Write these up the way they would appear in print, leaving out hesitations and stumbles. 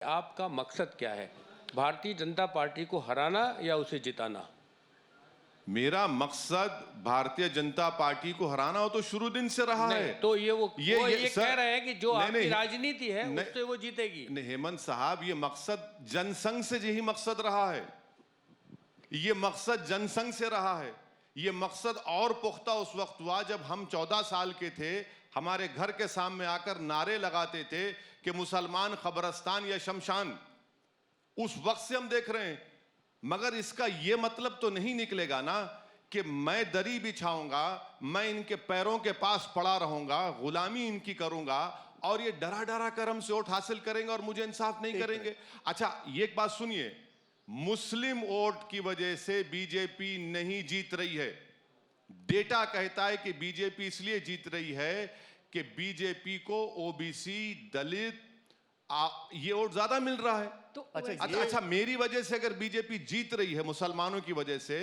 आपका मकसद क्या है? भारतीय जनता पार्टी को हराना या उसे जिताना? मेरा मकसद भारतीय जनता पार्टी को हराना हो तो शुरू दिन से रहा है। तो ये सर, कह रहे हैं कि जो आपकी नहीं, राजनीति है उससे वो जीतेगी। नहीं हेमंत साहब, ये मकसद जनसंघ से यही मकसद रहा है। ये मकसद जनसंघ से रहा है। ये मकसद और पुख्ता उस वक्त हुआ जब हम 14 साल के थे, हमारे घर के सामने आकर नारे लगाते थे कि मुसलमान खबरस्तान या शमशान। उस वक्त से हम देख रहे हैं। मगर इसका यह मतलब तो नहीं निकलेगा ना कि मैं दरी बिछाऊंगा, मैं इनके पैरों के पास पड़ा रहूंगा, गुलामी इनकी करूंगा और ये डरा डरा कर हमसे वोट हासिल करेंगे और मुझे इंसाफ नहीं करेंगे। अच्छा, ये एक बात सुनिए, मुस्लिम वोट की वजह से बीजेपी नहीं जीत रही है। डेटा कहता है कि बीजेपी इसलिए जीत रही है कि बीजेपी को ओबीसी, दलित ये वोट ज्यादा मिल रहा है। तो अच्छा, मेरी वजह से अगर बीजेपी जीत रही है मुसलमानों की वजह से,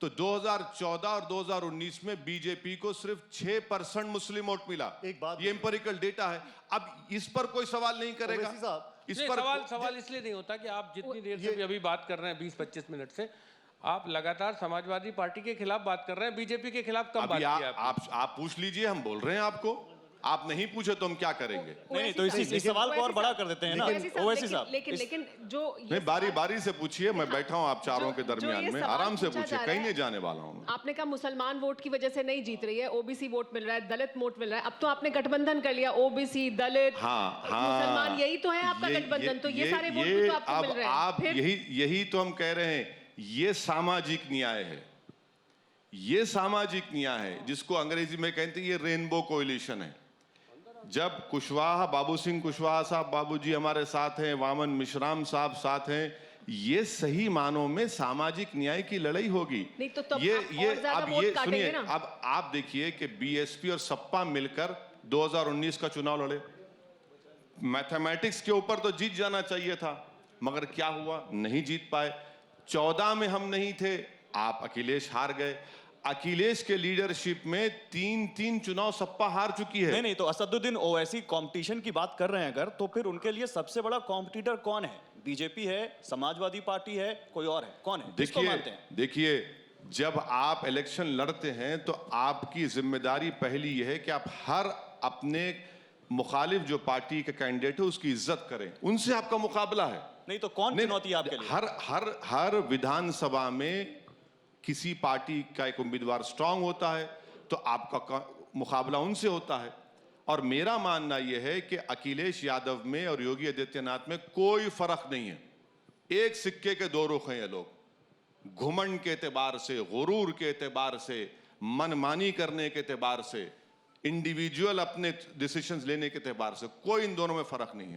तो 2014 और 2019 में बीजेपी को सिर्फ 6% मुस्लिम वोट मिला। एक बात, ये इंपेरिकल डेटा है। अब इस पर कोई सवाल नहीं करेगा। इस पर सवाल इसलिए नहीं होता कि आप जितनी देर से भी अभी बात कर रहे हैं 20-25 मिनट से, आप लगातार समाजवादी पार्टी के खिलाफ बात कर रहे हैं, बीजेपी के खिलाफ कम बात किया आप पूछ लीजिए, हम बोल रहे हैं आपको। आप नहीं पूछे तो हम क्या करेंगे? नहीं, तो इस सवाल को और बड़ा कर देते हैं ना ओवैसी साहब। लेकिन जो नहीं, बारी बारी से पूछिए, मैं बैठा हूं आप चारों के दरमियान में, आराम से पूछिए, कहीं नहीं जाने वाला हूं। आपने कहा मुसलमान वोट की वजह से नहीं जीत रही है, ओबीसी वोट मिल रहा है, दलित वोट मिल रहा है। अब तो आपने गठबंधन कर लिया, ओबीसी, दलित, मुसलमान, यही तो है आपका गठबंधन। तो ये सारे वोट भी तो आपको मिल रहे हैं। आप यही तो हम कह रहे हैं, ये सामाजिक न्याय है। ये सामाजिक न्याय है जिसको अंग्रेजी में कहते हैं ये रेनबो कोएलिशन है। जब कुशवाहा, बाबू सिंह कुशवाहा साहब बाबूजी हमारे साथ हैं, वामन मिश्राम साहब साथ हैं, ये सही मानों में सामाजिक न्याय की लड़ाई होगी। नहीं तो ये अब ये सुनिए, अब आप देखिए कि बीएसपी और सपा मिलकर 2019 का चुनाव लड़े। मैथमेटिक्स के ऊपर तो जीत जाना चाहिए था, मगर क्या हुआ, नहीं जीत पाए। 14 में हम नहीं थे, आप अखिलेश हार गए। अखिलेश के लीडरशिप में 3 चुनाव सपा हार चुकी है। नहीं, तो असदुद्दीन ओवैसी कंपटीशन की बात कर रहे हैं अगर, तो फिर उनके लिए सबसे बड़ा कॉम्पिटिटर कौन है? बीजेपी है, समाजवादी पार्टी है, कोई और है? कौन है? देखिए, जब आप इलेक्शन लड़ते हैं तो आपकी जिम्मेदारी पहली यह है कि आप हर अपने मुखालिफ जो पार्टी के कैंडिडेट है उसकी इज्जत करें, उनसे आपका मुकाबला है। नहीं तो कौन चुनौती है आपके लिए? हर विधानसभा में किसी पार्टी का एक उम्मीदवार स्ट्रांग होता है तो आपका मुकाबला उनसे होता है। और मेरा मानना यह है कि अखिलेश यादव में और योगी आदित्यनाथ में कोई फर्क नहीं है। एक सिक्के के दो रुख हैं ये लोग। घुमंड के एतबार से, गुरूर के एतबार से, मनमानी करने के एतबार से, इंडिविजुअल अपने डिसीजंस लेने के एतबार से, कोई इन दोनों में फर्क नहीं है।